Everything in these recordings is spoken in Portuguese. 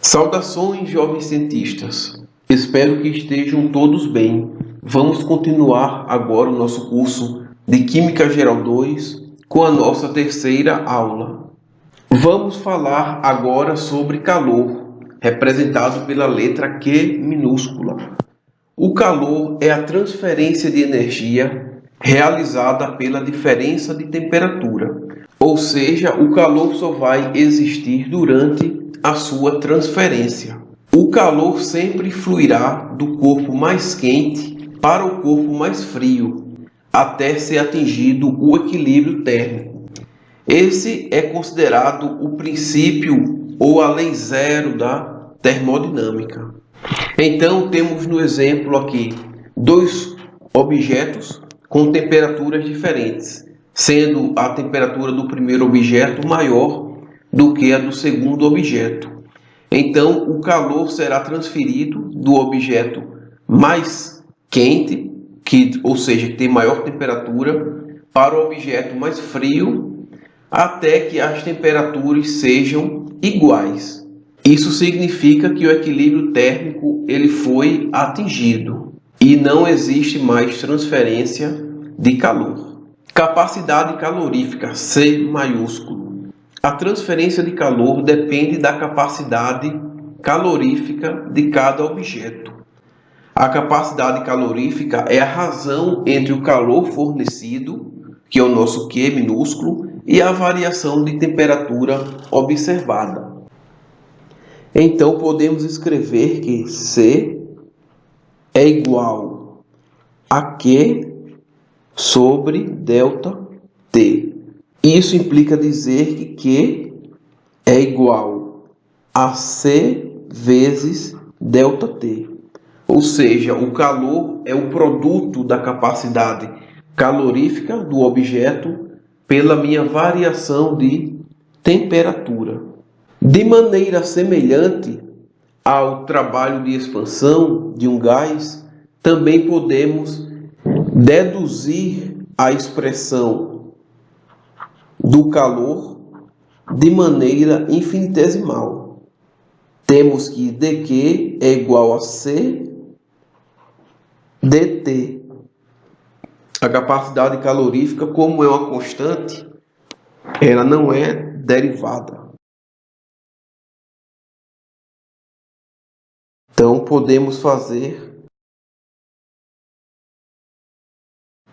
Saudações, jovens cientistas! Espero que estejam todos bem. Vamos continuar agora o nosso curso de Química Geral 2 com a nossa terceira aula. Vamos falar agora sobre calor, representado pela letra Q minúscula. O calor é a transferência de energia realizada pela diferença de temperatura, ou seja, o calor só vai existir durante a sua transferência. O calor sempre fluirá do corpo mais quente para o corpo mais frio, até ser atingido o equilíbrio térmico. Esse é considerado o princípio ou a lei zero da termodinâmica. Então, temos no exemplo aqui dois objetos com temperaturas diferentes, sendo a temperatura do primeiro objeto maior do que a do segundo objeto. Então, o calor será transferido do objeto mais quente, ou seja, que tem maior temperatura, para o objeto mais frio, até que as temperaturas sejam iguais. Isso significa que o equilíbrio térmico ele foi atingido e não existe mais transferência de calor. Capacidade calorífica, C maiúsculo. A transferência de calor depende da capacidade calorífica de cada objeto. A capacidade calorífica é a razão entre o calor fornecido, que é o nosso Q minúsculo, e a variação de temperatura observada. Então, podemos escrever que C é igual a Q sobre ΔT. Isso implica dizer que Q é igual a C vezes ΔT. Ou seja, o calor é o produto da capacidade calorífica do objeto pela minha variação de temperatura. De maneira semelhante ao trabalho de expansão de um gás, também podemos deduzir a expressão do calor de maneira infinitesimal. Temos que dQ é igual a C dt. A capacidade calorífica, como é uma constante, ela não é derivada. Então, podemos fazer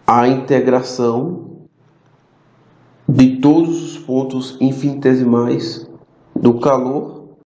a integração de todos os pontos infinitesimais do calor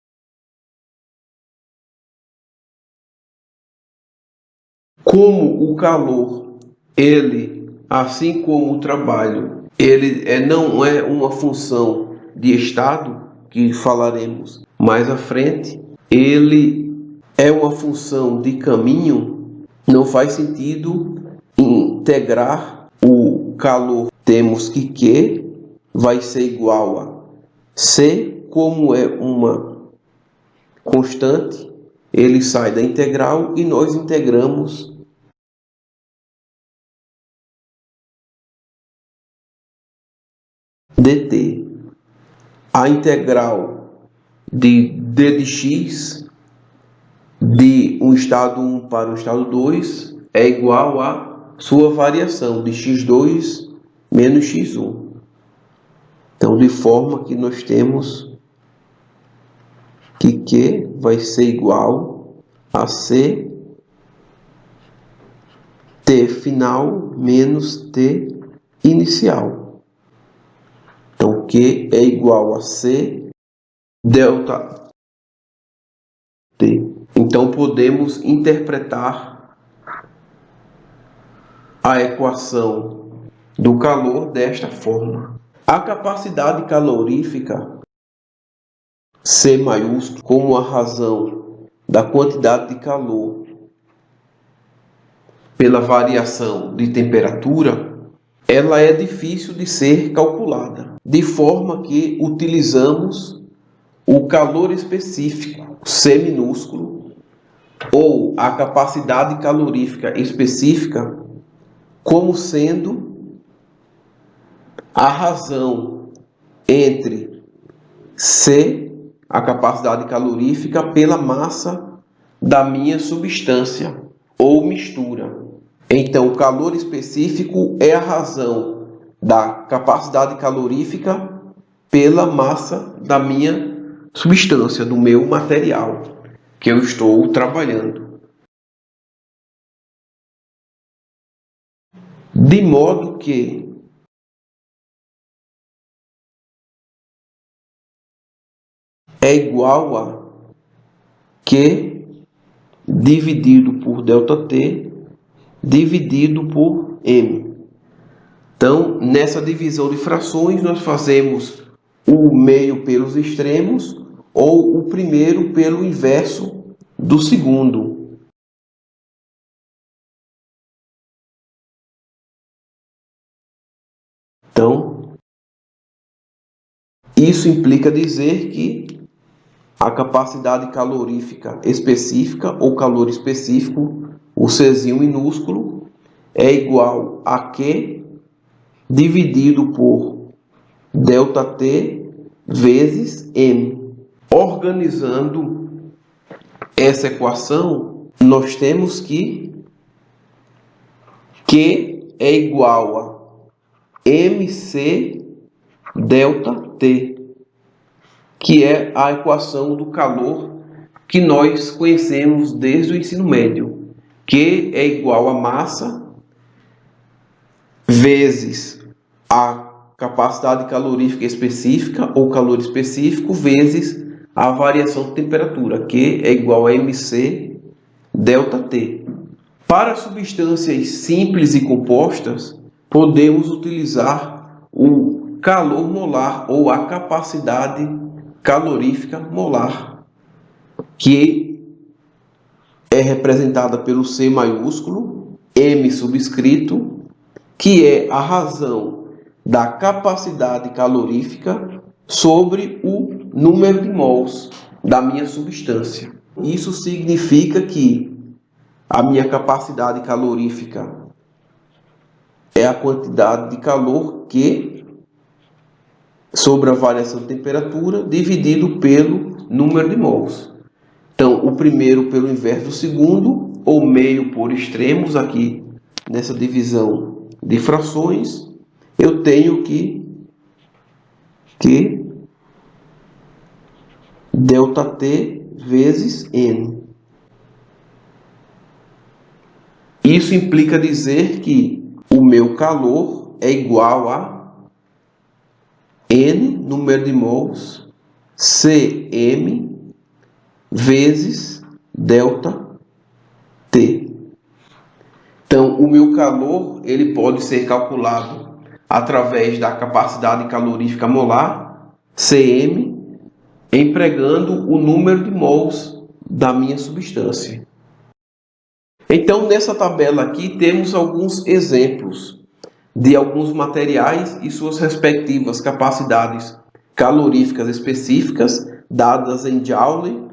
como o calor, ele, assim como o trabalho, ele não é uma função de estado, que falaremos mais à frente, ele é uma função de caminho, não faz sentido integrar o calor. Temos que Q vai ser igual a C, como é uma constante, ele sai da integral e nós integramos dt. A integral de d de x de um estado 1 para o estado 2 é igual a sua variação de x2 menos x1. Então, de forma que nós temos que Q vai ser igual a C T final menos T inicial. Então, Q é igual a C ΔT. Então, podemos interpretar a equação do calor desta forma. A capacidade calorífica, C maiúsculo, como a razão da quantidade de calor pela variação de temperatura, ela é difícil de ser calculada, de forma que utilizamos o calor específico, C minúsculo, ou a capacidade calorífica específica, como sendo a razão entre C a capacidade calorífica pela massa da minha substância ou mistura. Então, o calor específico é a razão da capacidade calorífica pela massa da minha substância, do meu material que eu estou trabalhando. De modo que é igual a Q dividido por ΔT dividido por M. Então, nessa divisão de frações, nós fazemos o meio pelos extremos ou o primeiro pelo inverso do segundo. Então, isso implica dizer que a capacidade calorífica específica ou calor específico, o Czinho minúsculo, é igual a Q dividido por ΔT vezes M. Organizando essa equação, nós temos que Q é igual a MC ΔT, que é a equação do calor que nós conhecemos desde o ensino médio. Q é igual a massa vezes a capacidade calorífica específica ou calor específico vezes a variação de temperatura. Q é igual a MC ΔT. Para substâncias simples e compostas, podemos utilizar o calor molar ou a capacidade calorífica molar, que é representada pelo C maiúsculo, M subscrito, que é a razão da capacidade calorífica sobre o número de mols da minha substância. Isso significa que a minha capacidade calorífica é a quantidade de calor Q sobre a variação de temperatura dividido pelo número de mols. Então, o primeiro pelo inverso do segundo, ou meio por extremos, aqui nessa divisão de frações, eu tenho que ΔT vezes N. Isso implica dizer que o meu calor é igual a N, número de mols, Cm vezes ΔT. Então, o meu calor ele pode ser calculado através da capacidade calorífica molar, Cm, empregando o número de mols da minha substância. Então, nessa tabela aqui, temos alguns exemplos de alguns materiais e suas respectivas capacidades caloríficas específicas, dadas em Joule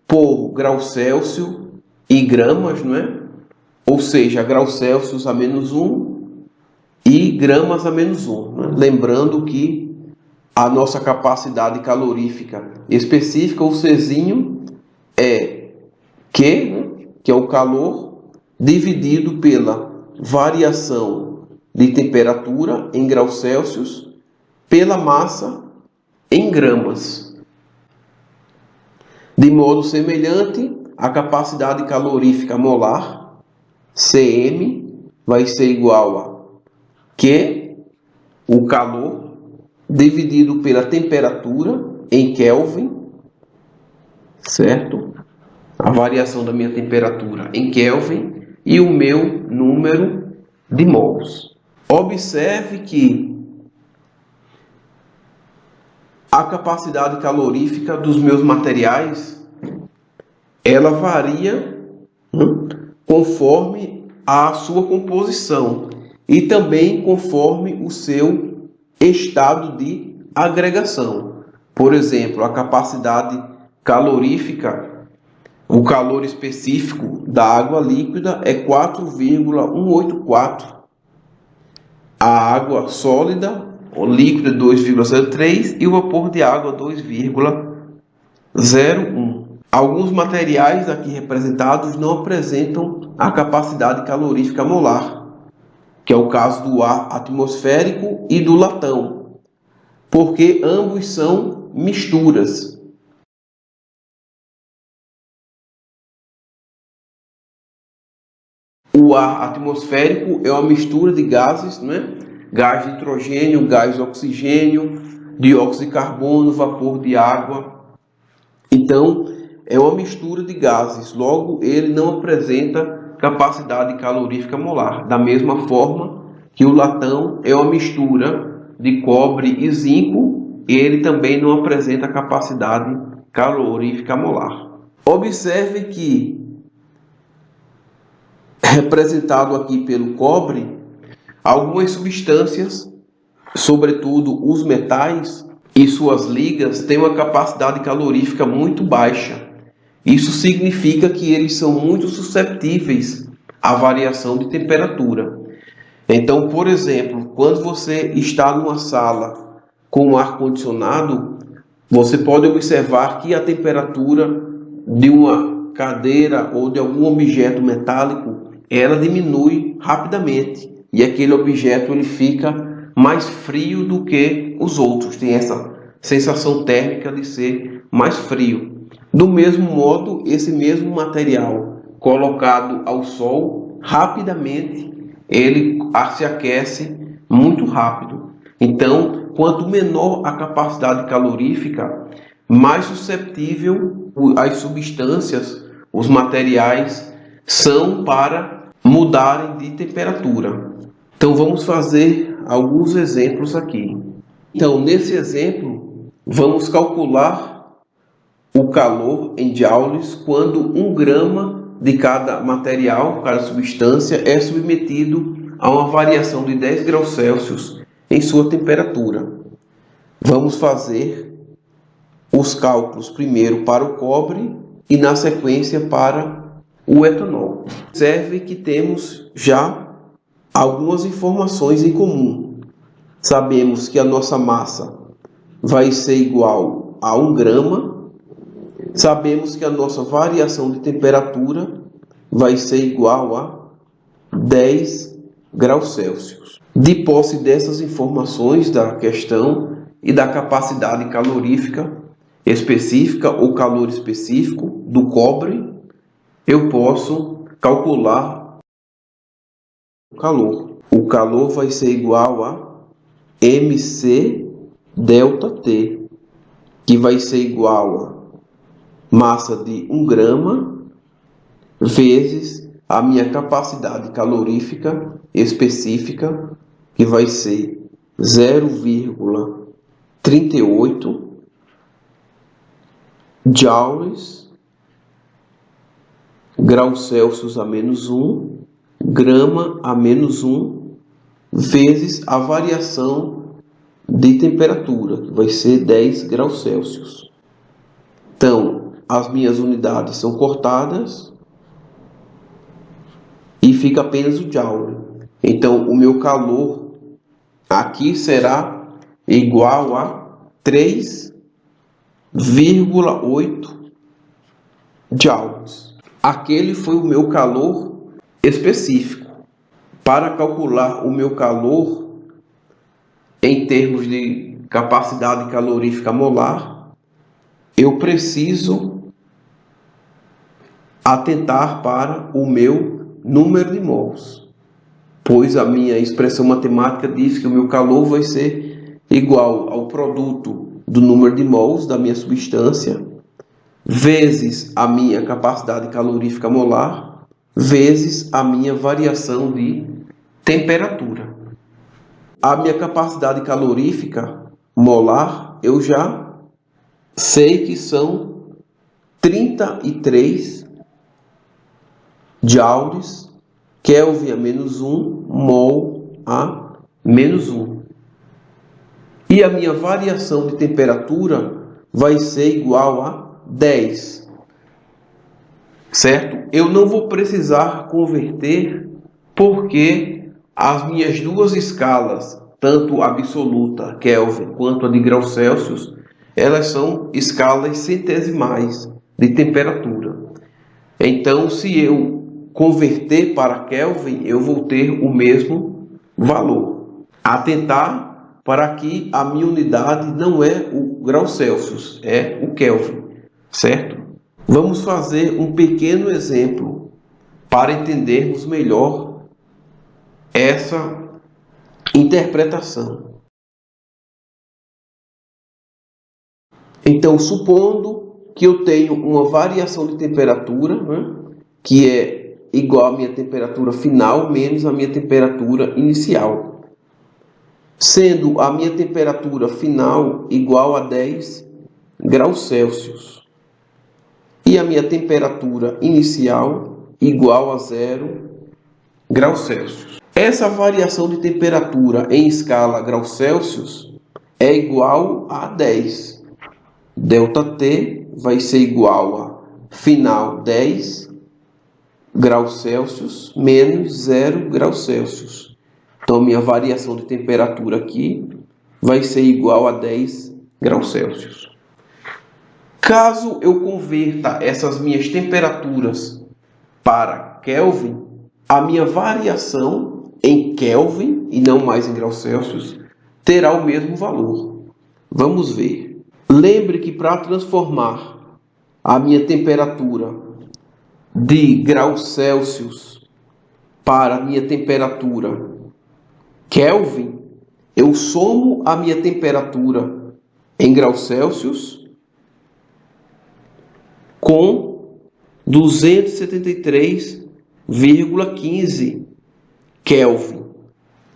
por grau Celsius e gramas, não é? Ou seja, graus Celsius a -1 e gramas a -1. Né? Lembrando que a nossa capacidade calorífica específica, o Czinho, é Q, né? Que é o calor, dividido pela variação de temperatura em graus Celsius pela massa em gramas. De modo semelhante, a capacidade calorífica molar, Cm, vai ser igual a Q, o calor, dividido pela temperatura em Kelvin, certo? A variação da minha temperatura em Kelvin e o meu número de mols. Observe que a capacidade calorífica dos meus materiais ela varia conforme a sua composição e também conforme o seu estado de agregação. Por exemplo, a capacidade calorífica, o calor específico da água líquida é 4,184. A água sólida ou líquida 2,03 e o vapor de água 2,09. 0,1. Alguns materiais aqui representados não apresentam a capacidade calorífica molar, que é o caso do ar atmosférico e do latão, porque ambos são misturas. O ar atmosférico é uma mistura de gases, né? Gás de nitrogênio, gás de oxigênio, dióxido de carbono, vapor de água. Então, é uma mistura de gases, logo ele não apresenta capacidade calorífica molar. Da mesma forma que o latão é uma mistura de cobre e zinco, ele também não apresenta capacidade calorífica molar. Observe que, representado aqui pelo cobre, algumas substâncias, sobretudo os metais e suas ligas, têm uma capacidade calorífica muito baixa. Isso significa que eles são muito suscetíveis à variação de temperatura. Então, por exemplo, quando você está numa sala com ar-condicionado, você pode observar que a temperatura de uma cadeira ou de algum objeto metálico, ela diminui rapidamente. E aquele objeto ele fica mais frio do que os outros. Tem essa sensação térmica de ser mais frio. Do mesmo modo, esse mesmo material colocado ao sol, rapidamente ele se aquece muito rápido. Então, quanto menor a capacidade calorífica, mais suscetível as substâncias, os materiais, são para mudarem de temperatura. Então, vamos fazer alguns exemplos aqui. Então, nesse exemplo, vamos calcular o calor em joules quando 1 grama de cada material, cada substância, é submetido a uma variação de 10 graus Celsius em sua temperatura. Vamos fazer os cálculos primeiro para o cobre e, na sequência, para o etanol. Observe que temos já algumas informações em comum. Sabemos que a nossa massa vai ser igual a 1 grama. Sabemos que a nossa variação de temperatura vai ser igual a 10 graus Celsius. De posse dessas informações da questão e da capacidade calorífica específica ou calor específico do cobre, eu posso calcular o calor. O calor vai ser igual a mc delta T, que vai ser igual a massa de 1 grama vezes a minha capacidade calorífica específica, que vai ser 0,38 joules, graus Celsius a menos 1, grama a menos 1, vezes a variação de temperatura, que vai ser 10 graus Celsius. Então, as minhas unidades são cortadas e fica apenas o joule. Então, o meu calor aqui será igual a 3,8 joules. Aquele foi o meu calor específico. Para calcular o meu calor em termos de capacidade calorífica molar, eu preciso atentar para o meu número de mols, pois a minha expressão matemática diz que o meu calor vai ser igual ao produto do número de mols da minha substância vezes a minha capacidade calorífica molar vezes a minha variação de temperatura. A minha capacidade calorífica molar eu já sei que são 33 joules, Kelvin a menos 1, mol a menos 1. E a minha variação de temperatura vai ser igual a 10. Certo? Eu não vou precisar converter, porque as minhas duas escalas, tanto a absoluta, Kelvin, quanto a de graus Celsius, elas são escalas centesimais de temperatura. Então, se eu converter para Kelvin, eu vou ter o mesmo valor. Atentar para que a minha unidade não é o grau Celsius, é o Kelvin, certo? Vamos fazer um pequeno exemplo para entendermos melhor essa interpretação. Então, supondo que eu tenho uma variação de temperatura, que é igual à minha temperatura final menos a minha temperatura inicial, sendo a minha temperatura final igual a 10 graus Celsius e a minha temperatura inicial igual a 0 graus Celsius. Essa variação de temperatura em escala graus Celsius é igual a 10. ΔT vai ser igual a final 10 graus Celsius menos 0 graus Celsius. Então, minha variação de temperatura aqui vai ser igual a 10 graus Celsius. Caso eu converta essas minhas temperaturas para Kelvin, a minha variação em Kelvin, e não mais em graus Celsius, terá o mesmo valor. Vamos ver. Lembre que para transformar a minha temperatura de graus Celsius para a minha temperatura Kelvin, eu somo a minha temperatura em graus Celsius com 273,15 Kelvin,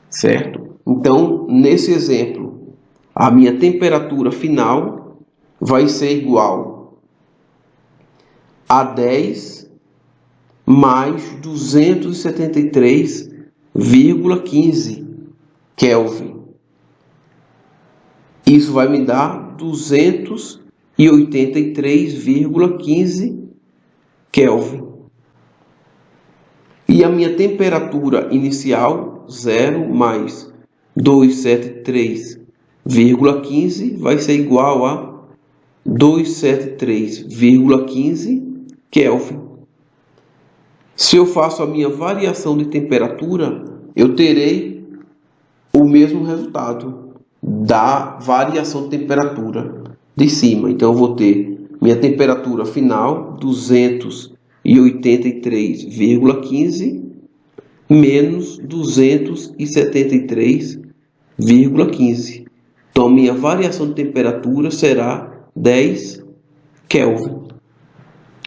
certo? Então, nesse exemplo, a minha temperatura final vai ser igual a 10 mais 273,15 Kelvin. Isso vai me dar 283,15 Kelvin. E a minha temperatura inicial, 0 mais 273,15 vai ser igual a 273,15 Kelvin. Se eu faço a minha variação de temperatura, eu terei o mesmo resultado da variação de temperatura de cima. Então, eu vou ter minha temperatura final, 283,15 menos 273,15. Então, minha variação de temperatura será 10 Kelvin.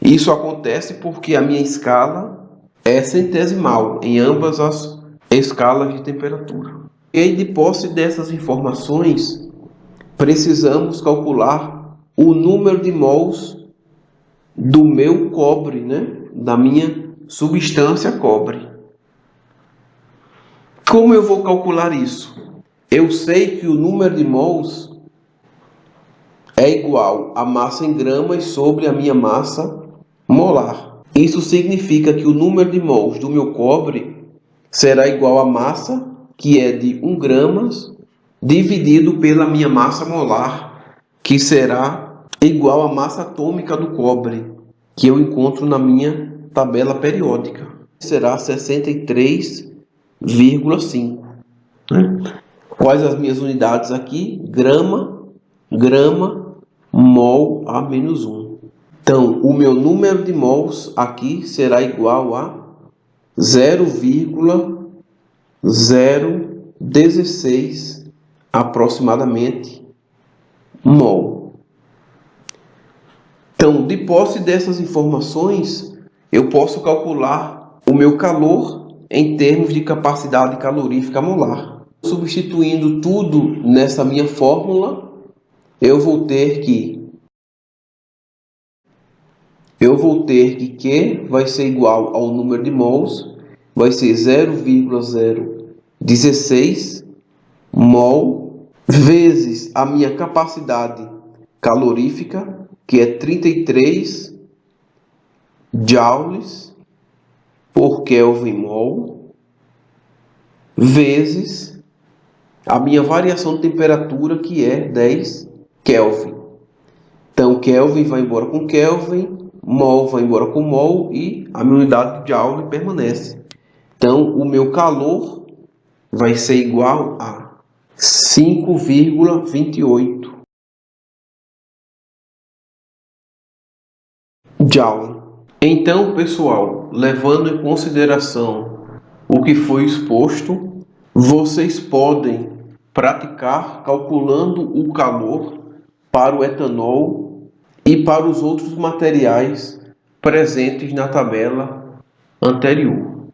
Isso acontece porque a minha escala é centesimal em ambas as escalas de temperatura. E de posse dessas informações, precisamos calcular o número de mols do meu cobre, da minha substância cobre. Como eu vou calcular isso? Eu sei que o número de mols é igual a massa em gramas sobre a minha massa molar. Isso significa que o número de mols do meu cobre será igual à massa, que é de 1 gramas, dividido pela minha massa molar, que será igual à massa atômica do cobre, que eu encontro na minha tabela periódica. Será 63,5. Quais as minhas unidades aqui? Grama, mol a menos 1. Então, o meu número de mols aqui será igual a 0,016 aproximadamente mol. Então, de posse dessas informações, eu posso calcular o meu calor em termos de capacidade calorífica molar. Substituindo tudo nessa minha fórmula, eu vou ter que Q vai ser igual ao número de mols, vai ser 0,016 mol vezes a minha capacidade calorífica, que é 33 joules por Kelvin mol, vezes a minha variação de temperatura, que é 10 Kelvin. Kelvin vai embora com Kelvin, mol vai embora com mol e a minha unidade de Joule permanece. Então, o meu calor vai ser igual a 5,28 Joule. Então, pessoal, levando em consideração o que foi exposto, vocês podem praticar calculando o calor para o etanol e para os outros materiais presentes na tabela anterior.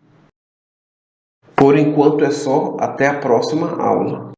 Por enquanto é só, até a próxima aula.